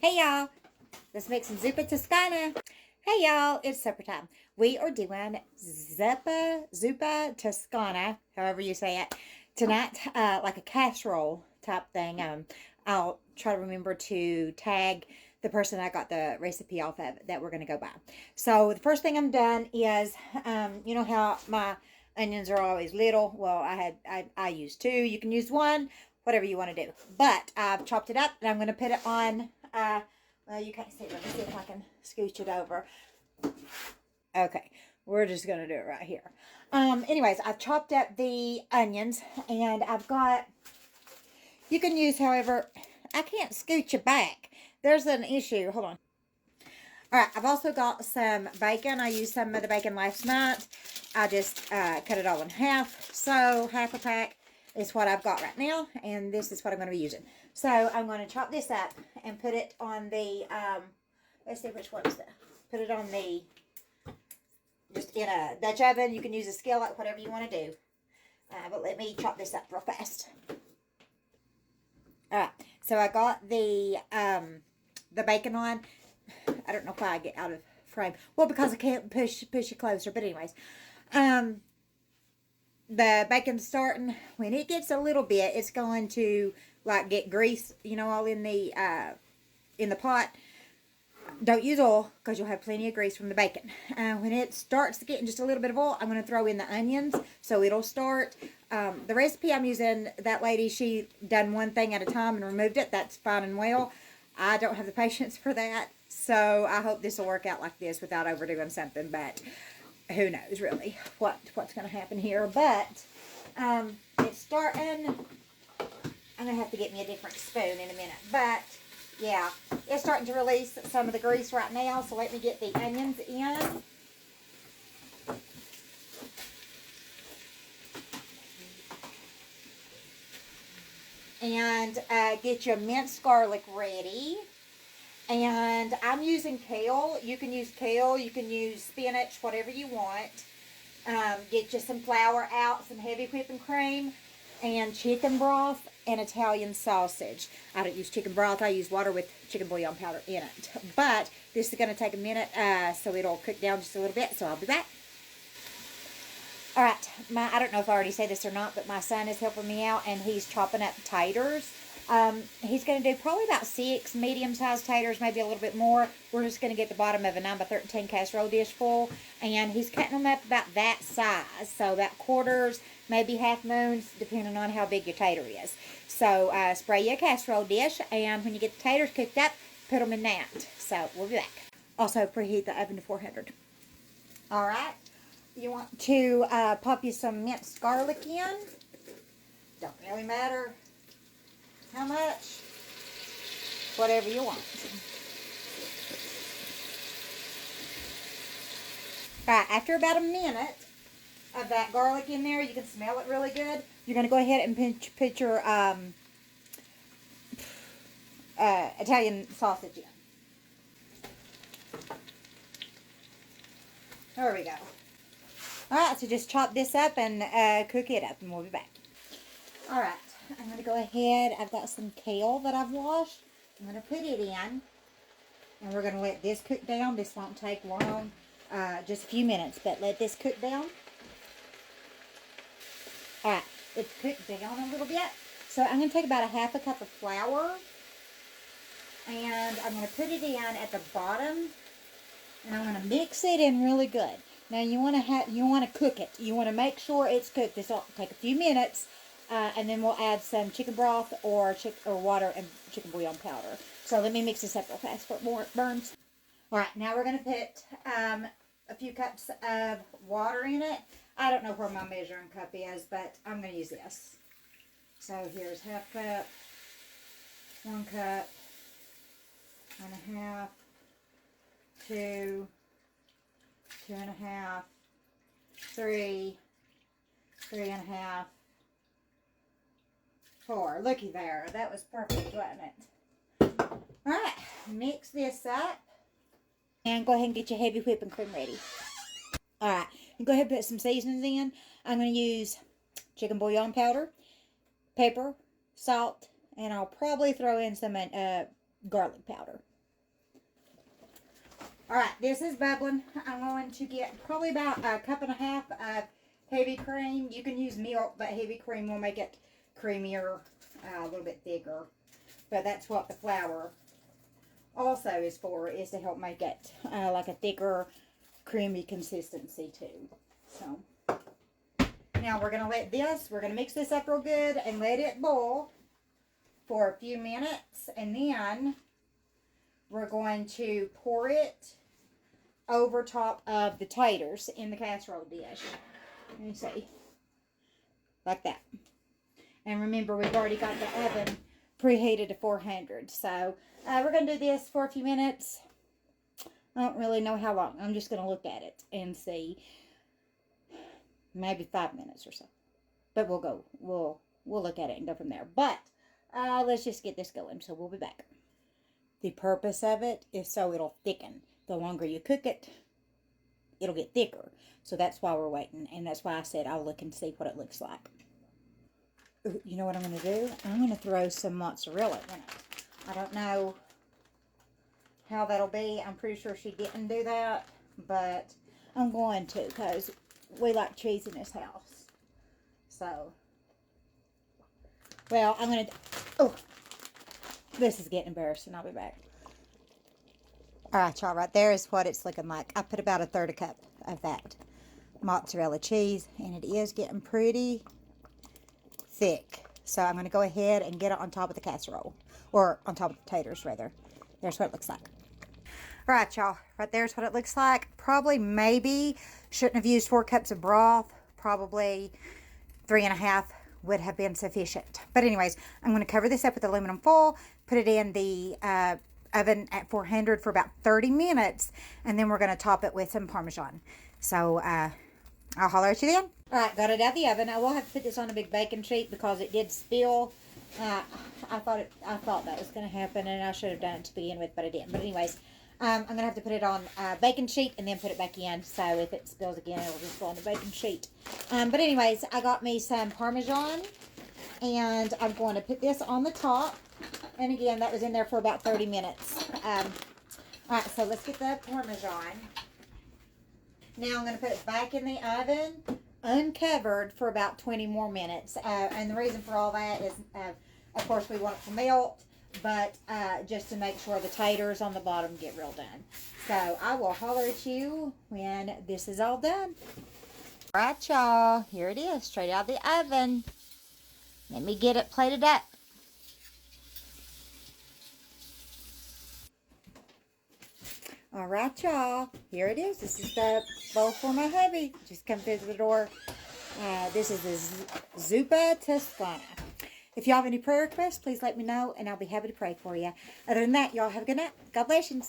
Hey y'all, let's make some Zuppa Toscana. Hey y'all, it's supper time. We are doing Zuppa Toscana, however you say it, tonight, like a casserole type thing. I'll try to remember to tag the person I got the recipe off of that we're going to go by. So the first thing I'm done is, you know how my onions are always little? Well, I use two. You can use one, whatever you want to do. But I've chopped it up and I'm going to put it on, well, you can't see it. Let me see if I can scooch it over. Okay, we're just going to do it right here. Anyways, I've chopped up the onions and I've got, you can use however, I can't scooch it back. There's an issue. Hold on. All right, I've also got some bacon. I used some of the bacon last night. I just cut it all in half. So half a pack is what I've got right now. And this is what I'm going to be using. So I'm going to chop this up and put it on the, let's see which one is that. Put it on the, just in a Dutch oven. You can use a skillet, whatever you want to do. But let me chop this up real fast. All right, so I got the bacon on. I don't know why I get out of frame. Well, because I can't push it closer. But anyways, the bacon's starting. When it gets a little bit, it's going to like get grease, you know, all in the pot. Don't use oil because you'll have plenty of grease from the bacon. When it starts getting just a little bit of oil, I'm going to throw in the onions so it'll start. The recipe I'm using, that lady, she done one thing at a time and removed it. That's fine and well. I don't have the patience for that. So I hope this will work out like this without overdoing something. But who knows really what's going to happen here. But it's starting. I'm going to have to get me a different spoon in a minute. But yeah, it's starting to release some of the grease right now. So let me get the onions in. And get your minced garlic ready. And I'm using kale. You can use kale. You can use spinach, whatever you want. Get you some flour out, some heavy whipping cream, and chicken broth and Italian sausage. I don't use chicken broth. I use water with chicken bouillon powder in it. But this is going to take a minute, so it'll cook down just a little bit. So I'll be back. All right, I don't know if I already said this or not, but my son is helping me out, and he's chopping up taters. He's going to do probably about 6 medium-sized taters, maybe a little bit more. We're just going to get the bottom of a 9x13 casserole dish full, and he's cutting them up about that size, so about quarters, maybe half moons, depending on how big your tater is. So spray your casserole dish, and when you get the taters cooked up, put them in that. So we'll be back. Also, preheat the oven to 400. All right. You want to pop you some minced garlic in. Don't really matter how much. Whatever you want. Alright, after about a minute of that garlic in there, you can smell it really good. You're going to go ahead and put your Italian sausage in. There we go. Alright, so just chop this up and cook it up, and we'll be back. Alright, I'm going to go ahead. I've got some kale that I've washed. I'm going to put it in, and we're going to let this cook down. This won't take long, just a few minutes, but let this cook down. Alright, it's cooked down a little bit. So I'm going to take about a half a cup of flour, and I'm going to put it in at the bottom, and I'm going to mix it in really good. Now you want to cook it. You want to make sure it's cooked. This will take a few minutes, and then we'll add some chicken broth or water and chicken bouillon powder. So let me mix this up real fast before it burns. All right, now we're going to put a few cups of water in it. I don't know where my measuring cup is, but I'm going to use this. So here's half cup, 1 cup, 1.5, 2. 2.5, 3, 3.5, 4. Looky there. That was perfect, wasn't it? Alright, mix this up. And go ahead and get your heavy whipping cream ready. Alright, go ahead and put some seasonings in. I'm going to use chicken bouillon powder, pepper, salt, and I'll probably throw in some garlic powder. All right, this is bubbling. I'm going to get probably about a cup and a half of heavy cream. You can use milk, but heavy cream will make it creamier, a little bit thicker. But that's what the flour also is for, is to help make it like a thicker, creamy consistency too. So now we're going to mix this up real good and let it boil for a few minutes, and then we're going to pour it over top of the taters in the casserole dish. Let me see. Like that. And remember, we've already got the oven preheated to 400. So we're going to do this for a few minutes. I don't really know how long. I'm just going to look at it and see. Maybe 5 minutes or so. But we'll look at it and go from there. But let's just get this going. So we'll be back. The purpose of it is so it'll thicken. The longer you cook it, it'll get thicker. So that's why we're waiting. And that's why I said I'll look and see what it looks like. Ooh, you know what I'm going to do? I'm going to throw some mozzarella in it. I don't know how that'll be. I'm pretty sure she didn't do that. But I'm going to, because we like cheese in this house. So, well, I'm going to... Oh, this is getting embarrassing. I'll be back. Alright, y'all, right there is what it's looking like. I put about a third a cup of that mozzarella cheese, and it is getting pretty thick. So I'm going to go ahead and get it on top of the casserole, or on top of the potatoes, rather. There's what it looks like. Alright, y'all, right there's what it looks like. Probably, maybe, shouldn't have used 4 cups of broth. Probably 3.5 would have been sufficient. But anyways, I'm going to cover this up with aluminum foil, put it in the oven at 400 for about 30 minutes, and then we're going to top it with some Parmesan. So I'll holler at you then. All right, got it out of the oven. I will have to put this on a big baking sheet because it did spill. I thought that was going to happen, and I should have done it to begin with, but I didn't. But anyways, I'm going to have to put it on a baking sheet and then put it back in. So if it spills again, it'll just go on the baking sheet. But anyways, I got me some Parmesan, and I'm going to put this on the top. And again, that was in there for about 30 minutes. All right, so let's get the Parmesan. Now I'm going to put it back in the oven, uncovered, for about 20 more minutes. And the reason for all that is, of course, we want it to melt, but just to make sure the taters on the bottom get real done. So I will holler at you when this is all done. All right, y'all, here it is, straight out of the oven. Let me get it plated up. All right, y'all. Here it is. This is the bowl for my hubby. Just come through the door. This is the Zuppa Toscana. If y'all have any prayer requests, please let me know, and I'll be happy to pray for you. Other than that, y'all have a good night. God bless you.